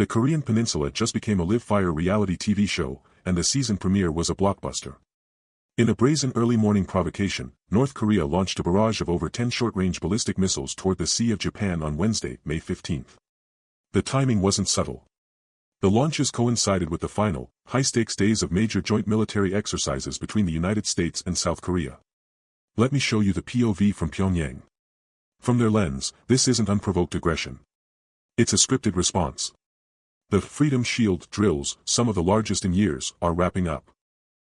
The Korean Peninsula just became a live-fire reality TV show, and the season premiere was a blockbuster. In a brazen early-morning provocation, North Korea launched a barrage of over 10 short-range ballistic missiles toward the Sea of Japan on Wednesday, May 15. The timing wasn't subtle. The launches coincided with the final, high-stakes days of major joint military exercises between the United States and South Korea. Let me show you the POV from Pyongyang. From their lens, this isn't unprovoked aggression. It's a scripted response. The Freedom Shield drills, some of the largest in years, are wrapping up.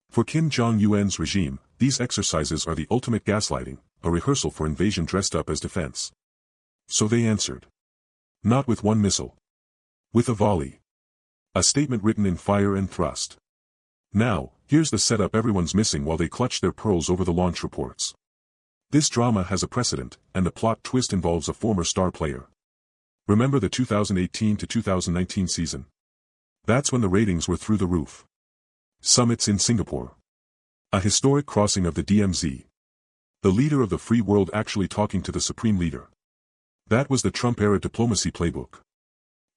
For Kim Jong-un's regime, these exercises are the ultimate gaslighting, a rehearsal for invasion dressed up as defense. So they answered. Not with one missile. With a volley. A statement written in fire and thrust. Now, here's the setup everyone's missing while they clutch their pearls over the launch reports. This drama has a precedent, and the plot twist involves a former star player. Remember the 2018 to 2019 season? That's when the ratings were through the roof. Summits in Singapore. A historic crossing of the DMZ. The leader of the free world actually talking to the supreme leader. That was the Trump-era diplomacy playbook.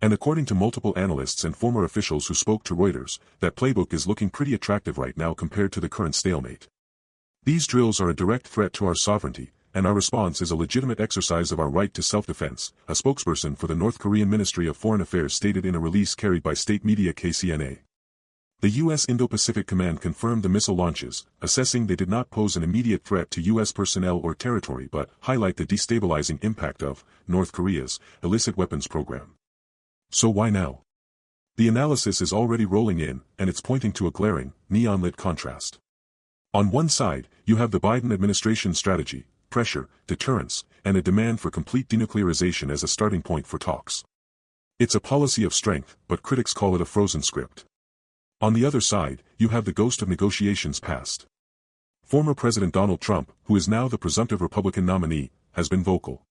And according to multiple analysts and former officials who spoke to Reuters, that playbook is looking pretty attractive right now compared to the current stalemate. These drills are a direct threat to our sovereignty, and our response is a legitimate exercise of our right to self-defense, a spokesperson for the North Korean Ministry of Foreign Affairs stated in a release carried by state media KCNA. The U.S. Indo-Pacific Command confirmed the missile launches, assessing they did not pose an immediate threat to U.S. personnel or territory but highlight the destabilizing impact of North Korea's illicit weapons program. So why now? The analysis is already rolling in, and it's pointing to a glaring, neon-lit contrast. On one side, you have the Biden administration's strategy, pressure, deterrence, and a demand for complete denuclearization as a starting point for talks. It's a policy of strength, but critics call it a frozen script. On the other side, you have the ghost of negotiations past. Former President Donald Trump, who is now the presumptive Republican nominee, has been vocal.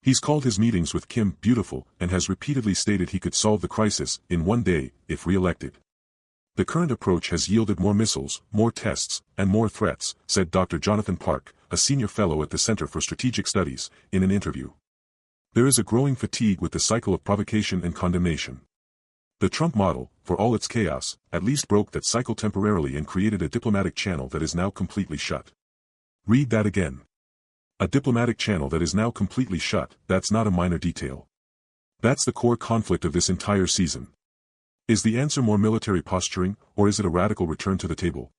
He's called his meetings with Kim beautiful and has repeatedly stated he could solve the crisis in one day, if re-elected. The current approach has yielded more missiles, more tests, and more threats, said Dr. Jonathan Park, a senior fellow at the Center for Strategic Studies, in an interview. There is a growing fatigue with the cycle of provocation and condemnation. The Trump model, for all its chaos, at least broke that cycle temporarily and created a diplomatic channel that is now completely shut. Read that again. A diplomatic channel that is now completely shut, that's not a minor detail. That's the core conflict of this entire season. Is the answer more military posturing, or is it a radical return to the table?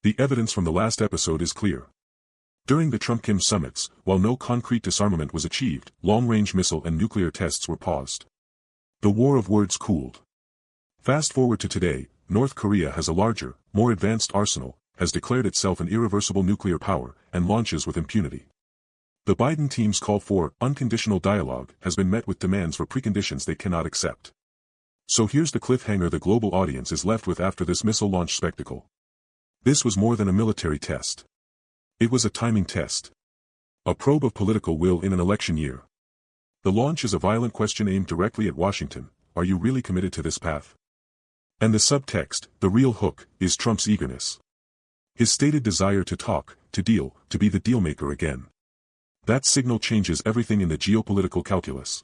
The evidence from the last episode is clear. During the Trump-Kim summits, while no concrete disarmament was achieved, long-range missile and nuclear tests were paused. The war of words cooled. Fast forward to today, North Korea has a larger, more advanced arsenal, has declared itself an irreversible nuclear power, and launches with impunity. The Biden team's call for unconditional dialogue has been met with demands for preconditions they cannot accept. So here's the cliffhanger the global audience is left with after this missile launch spectacle. This was more than a military test. It was a timing test. A probe of political will in an election year. The launch is a violent question aimed directly at Washington: are you really committed to this path? And the subtext, the real hook, is Trump's eagerness. His stated desire to talk, to deal, to be the dealmaker again. That signal changes everything in the geopolitical calculus.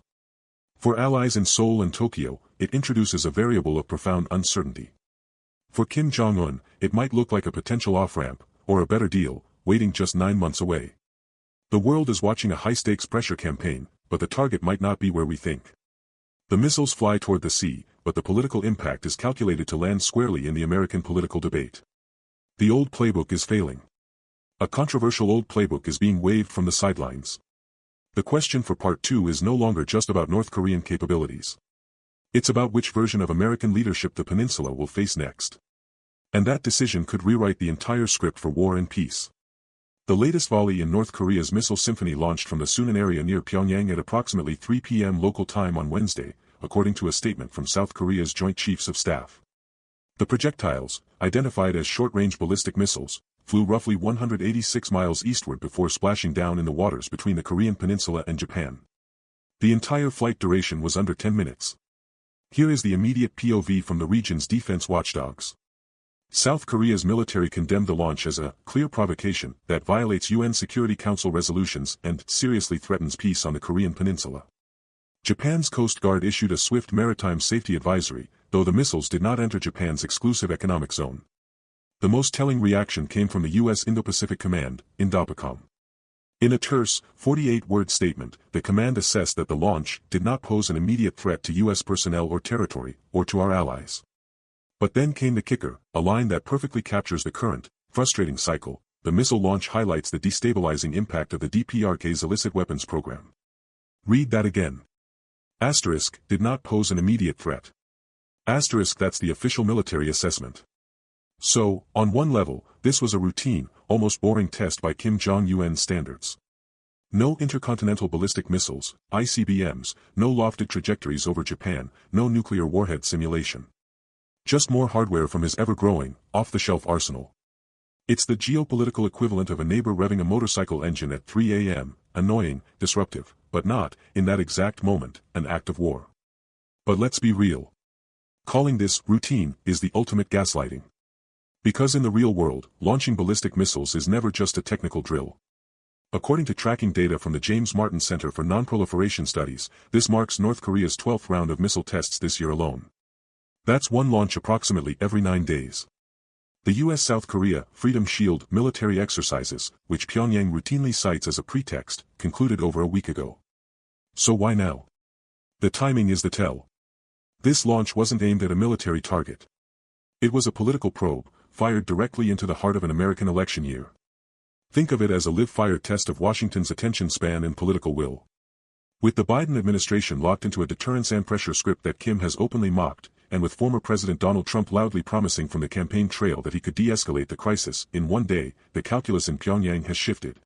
For allies in Seoul and Tokyo, it introduces a variable of profound uncertainty. For Kim Jong-un, it might look like a potential off-ramp, or a better deal, waiting just 9 months away. The world is watching a high-stakes pressure campaign, but the target might not be where we think. The missiles fly toward the sea, but the political impact is calculated to land squarely in the American political debate. The old playbook is failing. A controversial old playbook is being waved from the sidelines. The question for Part 2 is no longer just about North Korean capabilities. It's about which version of American leadership the peninsula will face next. And that decision could rewrite the entire script for war and peace. The latest volley in North Korea's missile symphony launched from the Sunan area near Pyongyang at approximately 3 p.m. local time on Wednesday, according to a statement from South Korea's Joint Chiefs of Staff. The projectiles, identified as short-range ballistic missiles, flew roughly 186 miles eastward before splashing down in the waters between the Korean Peninsula and Japan. The entire flight duration was under 10 minutes. Here is the immediate POV from the region's defense watchdogs. South Korea's military condemned the launch as a clear provocation that violates UN Security Council resolutions and seriously threatens peace on the Korean Peninsula. Japan's Coast Guard issued a swift maritime safety advisory, though the missiles did not enter Japan's exclusive economic zone. The most telling reaction came from the U.S. Indo-Pacific Command, INDOPACOM. In a terse, 48-word statement, the command assessed that the launch did not pose an immediate threat to U.S. personnel or territory, or to our allies. But then came the kicker, a line that perfectly captures the current, frustrating cycle. The missile launch highlights the destabilizing impact of the DPRK's illicit weapons program. Read that again. Asterisk, did not pose an immediate threat. Asterisk, that's the official military assessment. So, on one level, this was a routine, almost boring test by Kim Jong-un standards. No intercontinental ballistic missiles, ICBMs, no lofted trajectories over Japan, no nuclear warhead simulation. Just more hardware from his ever-growing, off-the-shelf arsenal. It's the geopolitical equivalent of a neighbor revving a motorcycle engine at 3 a.m., annoying, disruptive, but not, in that exact moment, an act of war. But let's be real. Calling this routine is the ultimate gaslighting. Because in the real world, launching ballistic missiles is never just a technical drill. According to tracking data from the James Martin Center for Non-Proliferation Studies, this marks North Korea's 12th round of missile tests this year alone. That's one launch approximately every 9 days. The U.S.-South Korea Freedom Shield military exercises, which Pyongyang routinely cites as a pretext, concluded over a week ago. So why now? The timing is the tell. This launch wasn't aimed at a military target. It was a political probe, fired directly into the heart of an American election year. Think of it as a live-fire test of Washington's attention span and political will. With the Biden administration locked into a deterrence and pressure script that Kim has openly mocked, and with former President Donald Trump loudly promising from the campaign trail that he could de-escalate the crisis in one day, the calculus in Pyongyang has shifted.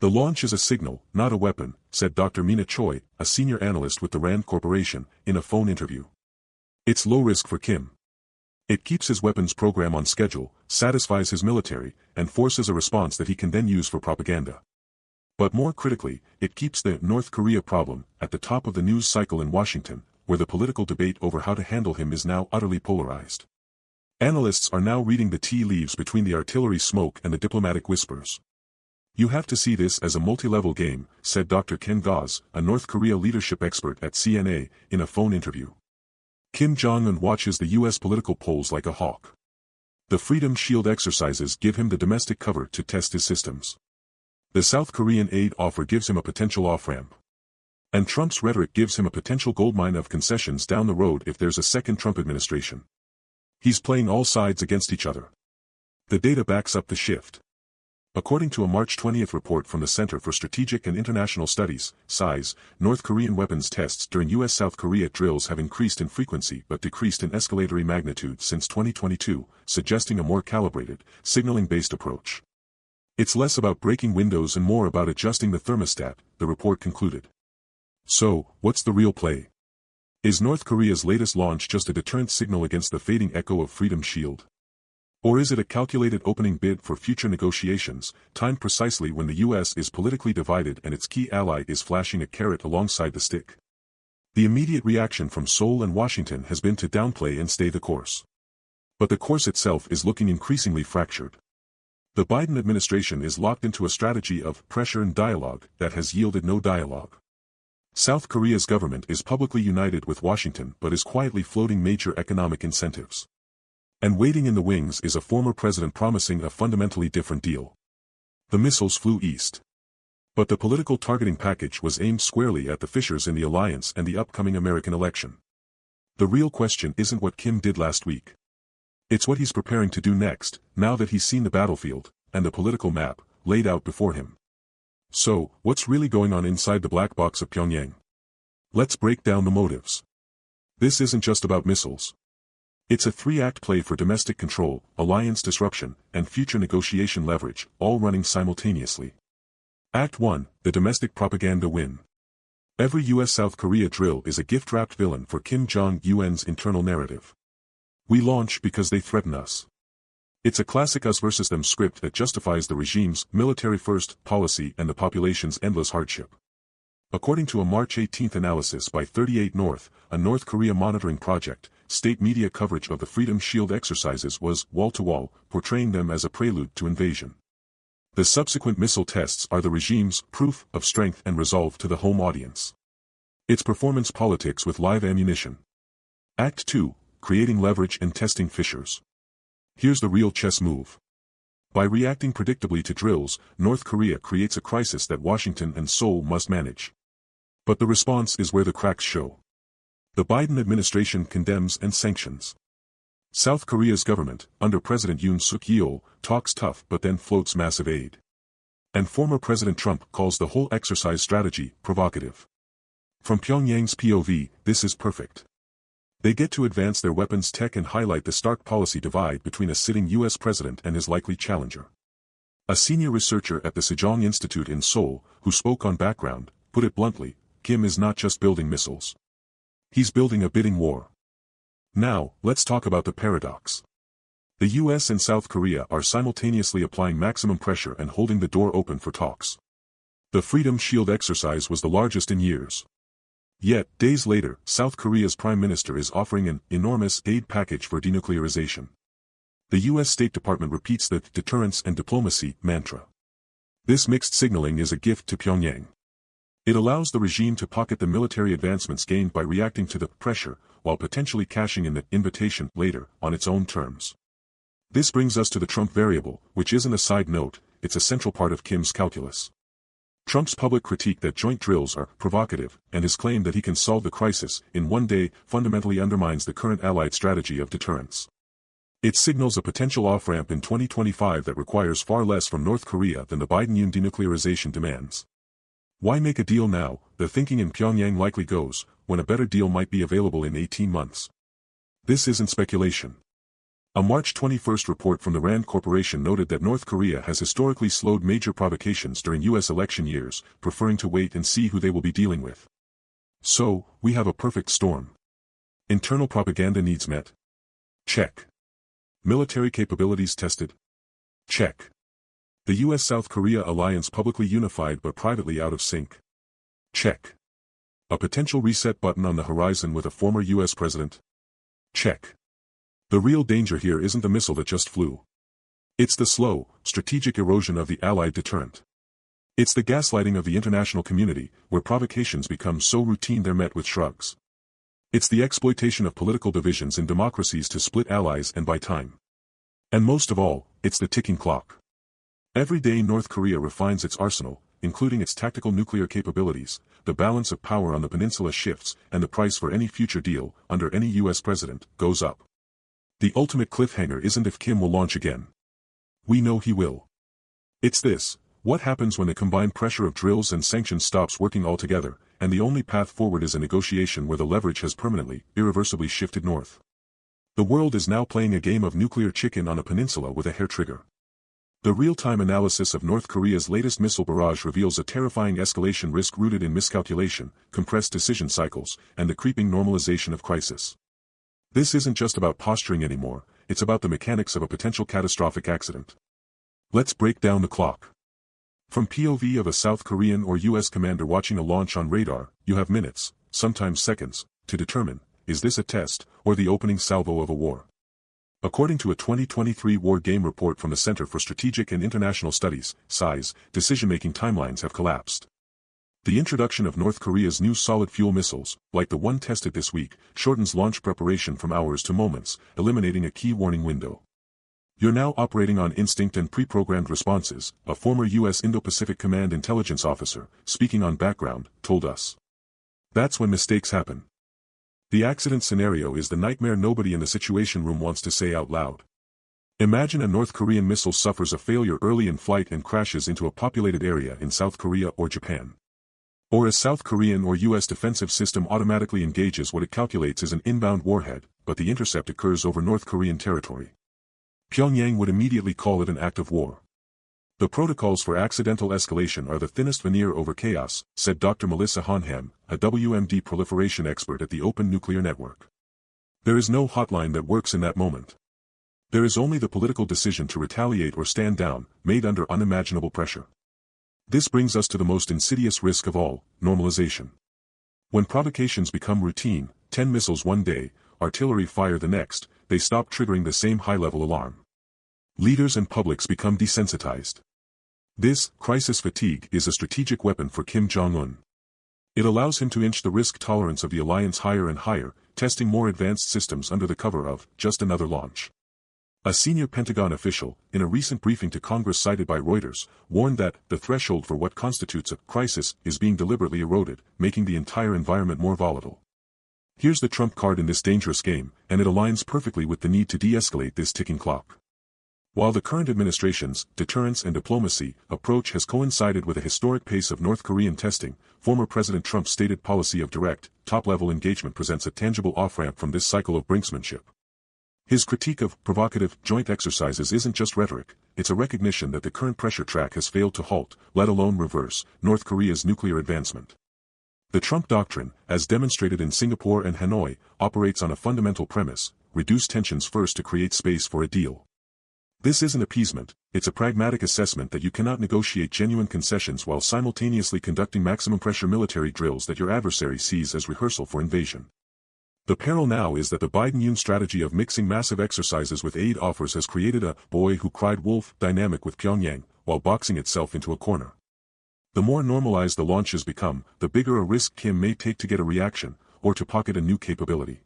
The launch is a signal, not a weapon, said Dr. Mina Choi, a senior analyst with the Rand Corporation, in a phone interview. It's low risk for Kim. It keeps his weapons program on schedule, satisfies his military, and forces a response that he can then use for propaganda. But more critically, it keeps the North Korea problem at the top of the news cycle in Washington, where the political debate over how to handle him is now utterly polarized. Analysts are now reading the tea leaves between the artillery smoke and the diplomatic whispers. You have to see this as a multi-level game, said Dr. Ken Gause, a North Korea leadership expert at CNA, in a phone interview. Kim Jong-un watches the U.S. political polls like a hawk. The Freedom Shield exercises give him the domestic cover to test his systems. The South Korean aid offer gives him a potential off-ramp. And Trump's rhetoric gives him a potential goldmine of concessions down the road if there's a second Trump administration. He's playing all sides against each other. The data backs up the shift. According to a March 20 report from the Center for Strategic and International Studies, SISE, North Korean weapons tests during U.S.-South Korea drills have increased in frequency but decreased in escalatory magnitude since 2022, suggesting a more calibrated, signaling-based approach. It's less about breaking windows and more about adjusting the thermostat, the report concluded. So, what's the real play? Is North Korea's latest launch just a deterrent signal against the fading echo of Freedom Shield? Or is it a calculated opening bid for future negotiations, timed precisely when the U.S. is politically divided and its key ally is flashing a carrot alongside the stick? The immediate reaction from Seoul and Washington has been to downplay and stay the course. But the course itself is looking increasingly fractured. The Biden administration is locked into a strategy of pressure and dialogue that has yielded no dialogue. South Korea's government is publicly united with Washington but is quietly floating major economic incentives. And waiting in the wings is a former president promising a fundamentally different deal. The missiles flew east. But the political targeting package was aimed squarely at the fissures in the alliance and the upcoming American election. The real question isn't what Kim did last week. It's what he's preparing to do next, now that he's seen the battlefield, and the political map, laid out before him. So, what's really going on inside the black box of Pyongyang? Let's break down the motives. This isn't just about missiles. It's a three-act play for domestic control, alliance disruption, and future negotiation leverage, all running simultaneously. Act 1, the domestic propaganda win. Every U.S.-South Korea drill is a gift-wrapped villain for Kim Jong-un's internal narrative. We launch because they threaten us. It's a classic us versus them script that justifies the regime's military-first policy and the population's endless hardship. According to a March 18 analysis by 38 North, a North Korea monitoring project, state media coverage of the Freedom Shield exercises was wall-to-wall, portraying them as a prelude to invasion. The subsequent missile tests are the regime's proof of strength and resolve to the home audience. It's performance politics with live ammunition. Act 2, creating leverage and testing fissures. Here's the real chess move. By reacting predictably to drills, North Korea creates a crisis that Washington and Seoul must manage. But the response is where the cracks show. The Biden administration condemns and sanctions. South Korea's government, under President Yoon Suk-yeol, talks tough but then floats massive aid. And former President Trump calls the whole exercise strategy provocative. From Pyongyang's POV, this is perfect. They get to advance their weapons tech and highlight the stark policy divide between a sitting U.S. president and his likely challenger. A senior researcher at the Sejong Institute in Seoul, who spoke on Background, put it bluntly, Kim is not just building missiles. He's building a bidding war. Now, let's talk about the paradox. The US and South Korea are simultaneously applying maximum pressure and holding the door open for talks. The Freedom Shield exercise was the largest in years. Yet, days later, South Korea's prime minister is offering an enormous aid package for denuclearization. The US State Department repeats the deterrence and diplomacy mantra. This mixed signaling is a gift to Pyongyang. It allows the regime to pocket the military advancements gained by reacting to the pressure, while potentially cashing in the invitation later, on its own terms. This brings us to the Trump variable, which isn't a side note, it's a central part of Kim's calculus. Trump's public critique that joint drills are provocative, and his claim that he can solve the crisis in one day, fundamentally undermines the current Allied strategy of deterrence. It signals a potential off-ramp in 2025 that requires far less from North Korea than the Biden-Yoon denuclearization demands. Why make a deal now, the thinking in Pyongyang likely goes, when a better deal might be available in 18 months. This isn't speculation. A March 21 report from the Rand Corporation noted that North Korea has historically slowed major provocations during U.S. election years, preferring to wait and see who they will be dealing with. So, we have a perfect storm. Internal propaganda needs met. Check. Military capabilities tested. Check. The U.S.-South Korea alliance publicly unified but privately out of sync. Check. A potential reset button on the horizon with a former U.S. president. Check. The real danger here isn't the missile that just flew. It's the slow, strategic erosion of the Allied deterrent. It's the gaslighting of the international community, where provocations become so routine they're met with shrugs. It's the exploitation of political divisions in democracies to split allies and buy time. And most of all, it's the ticking clock. Every day North Korea refines its arsenal, including its tactical nuclear capabilities, the balance of power on the peninsula shifts, and the price for any future deal, under any U.S. president, goes up. The ultimate cliffhanger isn't if Kim will launch again. We know he will. It's this: what happens when the combined pressure of drills and sanctions stops working altogether, and the only path forward is a negotiation where the leverage has permanently, irreversibly shifted north. The world is now playing a game of nuclear chicken on a peninsula with a hair trigger. The real-time analysis of North Korea's latest missile barrage reveals a terrifying escalation risk rooted in miscalculation, compressed decision cycles, and the creeping normalization of crisis. This isn't just about posturing anymore, it's about the mechanics of a potential catastrophic accident. Let's break down the clock. From POV of a South Korean or U.S. commander watching a launch on radar, you have minutes, sometimes seconds, to determine, is this a test, or the opening salvo of a war? According to a 2023 War Game report from the Center for Strategic and International Studies, SISE, decision-making timelines have collapsed. The introduction of North Korea's new solid-fuel missiles, like the one tested this week, shortens launch preparation from hours to moments, eliminating a key warning window. You're now operating on instinct and pre-programmed responses, a former U.S. Indo-Pacific Command intelligence officer, speaking on Background, told us. That's when mistakes happen. The accident scenario is the nightmare nobody in the situation room wants to say out loud. Imagine a North Korean missile suffers a failure early in flight and crashes into a populated area in South Korea or Japan. Or a South Korean or U.S. defensive system automatically engages what it calculates is an inbound warhead, but the intercept occurs over North Korean territory. Pyongyang would immediately call it an act of war. The protocols for accidental escalation are the thinnest veneer over chaos, said Dr. Melissa Honham, a WMD proliferation expert at the Open Nuclear Network. There is no hotline that works in that moment. There is only the political decision to retaliate or stand down, made under unimaginable pressure. This brings us to the most insidious risk of all, normalization. When provocations become routine, 10 missiles one day, artillery fire the next, they stop triggering the same high-level alarm. Leaders and publics become desensitized. This, crisis fatigue, is a strategic weapon for Kim Jong-un. It allows him to inch the risk tolerance of the alliance higher and higher, testing more advanced systems under the cover of just another launch. A senior Pentagon official, in a recent briefing to Congress cited by Reuters, warned that the threshold for what constitutes a crisis is being deliberately eroded, making the entire environment more volatile. Here's the trump card in this dangerous game, and it aligns perfectly with the need to de-escalate this ticking clock. While the current administration's deterrence and diplomacy approach has coincided with a historic pace of North Korean testing, former President Trump's stated policy of direct, top-level engagement presents a tangible off-ramp from this cycle of brinksmanship. His critique of provocative joint exercises isn't just rhetoric, it's a recognition that the current pressure track has failed to halt, let alone reverse, North Korea's nuclear advancement. The Trump doctrine, as demonstrated in Singapore and Hanoi, operates on a fundamental premise: reduce tensions first to create space for a deal. This isn't appeasement, it's a pragmatic assessment that you cannot negotiate genuine concessions while simultaneously conducting maximum pressure military drills that your adversary sees as rehearsal for invasion. The peril now is that the Biden-Yoon strategy of mixing massive exercises with aid offers has created a boy who cried wolf dynamic with Pyongyang, while boxing itself into a corner. The more normalized the launches become, the bigger a risk Kim may take to get a reaction, or to pocket a new capability.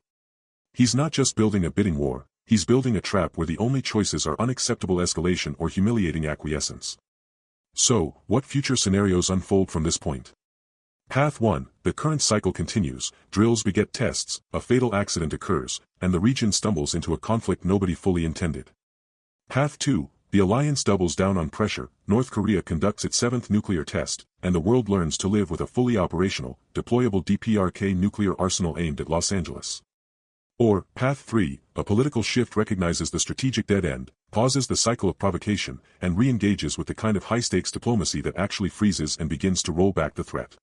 He's not just building a bidding war, he's building a trap where the only choices are unacceptable escalation or humiliating acquiescence. So, what future scenarios unfold from this point? Path 1, the current cycle continues, drills beget tests, a fatal accident occurs, and the region stumbles into a conflict nobody fully intended. Path 2, the alliance doubles down on pressure, North Korea conducts its 7th nuclear test, and the world learns to live with a fully operational, deployable DPRK nuclear arsenal aimed at Los Angeles. Or, Path 3, a political shift recognizes the strategic dead end, pauses the cycle of provocation, and re-engages with the kind of high-stakes diplomacy that actually freezes and begins to roll back the threat.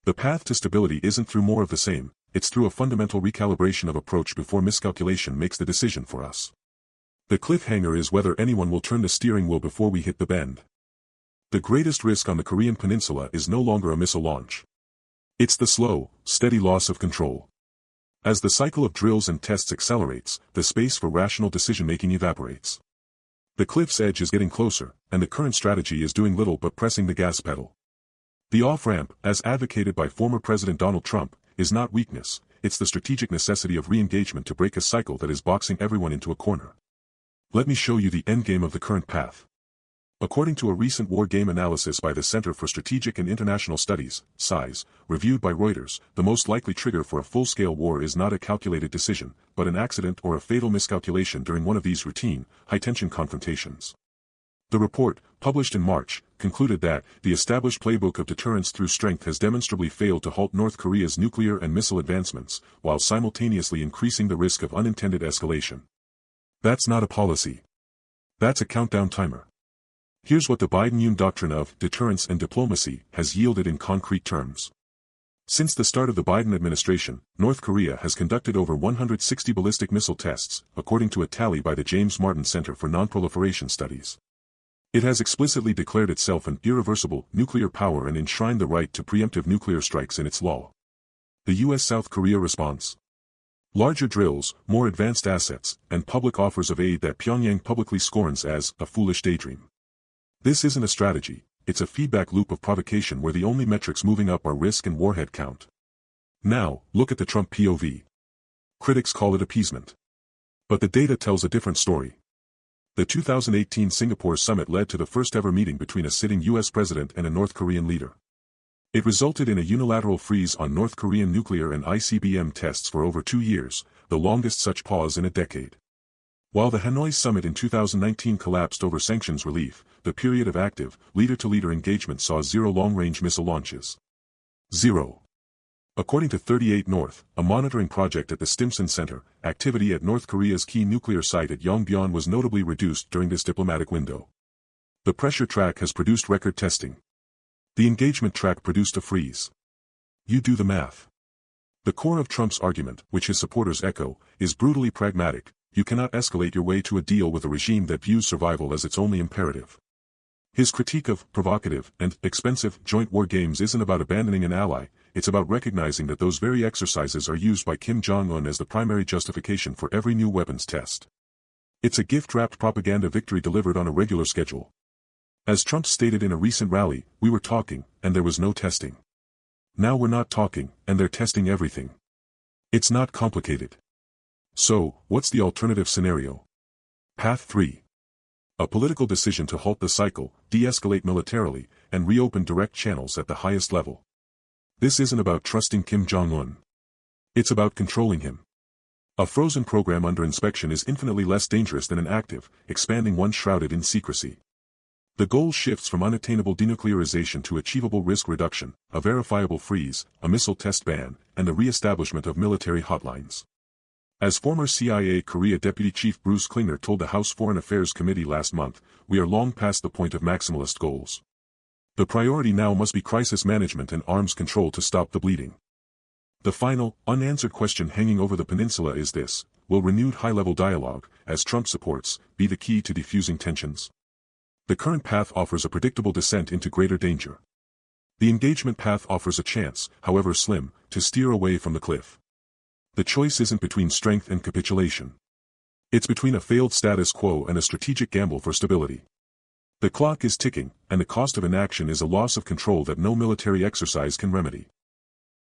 The path to stability isn't through more of the same, it's through a fundamental recalibration of approach before miscalculation makes the decision for us. The cliffhanger is whether anyone will turn the steering wheel before we hit the bend. The greatest risk on the Korean Peninsula is no longer a missile launch. It's the slow, steady loss of control. As the cycle of drills and tests accelerates, the space for rational decision-making evaporates. The cliff's edge is getting closer, and the current strategy is doing little but pressing the gas pedal. The off-ramp, as advocated by former President Donald Trump, is not weakness, it's the strategic necessity of re-engagement to break a cycle that is boxing everyone into a corner. Let me show you the endgame of the current path. According to a recent war game analysis by the Center for Strategic and International Studies, SIS, reviewed by Reuters, the most likely trigger for a full-scale war is not a calculated decision, but an accident or a fatal miscalculation during one of these routine, high-tension confrontations. The report, published in March, concluded that the established playbook of deterrence through strength has demonstrably failed to halt North Korea's nuclear and missile advancements, while simultaneously increasing the risk of unintended escalation. That's not a policy. That's a countdown timer. Here's what the Biden-Yoon doctrine of deterrence and diplomacy has yielded in concrete terms. Since the start of the Biden administration, North Korea has conducted over 160 ballistic missile tests, according to a tally by the James Martin Center for Nonproliferation Studies. It has explicitly declared itself an irreversible nuclear power and enshrined the right to preemptive nuclear strikes in its law. The U.S.-South Korea response: larger drills, more advanced assets, and public offers of aid that Pyongyang publicly scorns as a foolish daydream. This isn't a strategy, it's a feedback loop of provocation where the only metrics moving up are risk and warhead count. Now, look at the Trump POV. Critics call it appeasement. But the data tells a different story. The 2018 Singapore summit led to the first-ever meeting between a sitting U.S. president and a North Korean leader. It resulted in a unilateral freeze on North Korean nuclear and ICBM tests for over 2 years, the longest such pause in a decade. While the Hanoi summit in 2019 collapsed over sanctions relief, the period of active, leader-to-leader engagement saw 0 long-range missile launches. 0. According to 38 North, a monitoring project at the Stimson Center, activity at North Korea's key nuclear site at Yongbyon was notably reduced during this diplomatic window. The pressure track has produced record testing. The engagement track produced a freeze. You do the math. The core of Trump's argument, which his supporters echo, is brutally pragmatic: you cannot escalate your way to a deal with a regime that views survival as its only imperative. His critique of provocative and expensive joint war games isn't about abandoning an ally, it's about recognizing that those very exercises are used by Kim Jong-un as the primary justification for every new weapons test. It's a gift-wrapped propaganda victory delivered on a regular schedule. As Trump stated in a recent rally, "We were talking, and there was no testing." Now we're not talking, and they're testing everything. It's not complicated. So, what's the alternative scenario? Path 3. A political decision to halt the cycle, de-escalate militarily, and reopen direct channels at the highest level. This isn't about trusting Kim Jong-un. It's about controlling him. A frozen program under inspection is infinitely less dangerous than an active, expanding one shrouded in secrecy. The goal shifts from unattainable denuclearization to achievable risk reduction, a verifiable freeze, a missile test ban, and the re-establishment of military hotlines. As former CIA Korea Deputy Chief Bruce Klinger told the House Foreign Affairs Committee last month, we are long past the point of maximalist goals. The priority now must be crisis management and arms control to stop the bleeding. The final, unanswered question hanging over the peninsula is this: will renewed high-level dialogue, as Trump supports, be the key to defusing tensions? The current path offers a predictable descent into greater danger. The engagement path offers a chance, however slim, to steer away from the cliff. The choice isn't between strength and capitulation. It's between a failed status quo and a strategic gamble for stability. The clock is ticking, and the cost of inaction is a loss of control that no military exercise can remedy.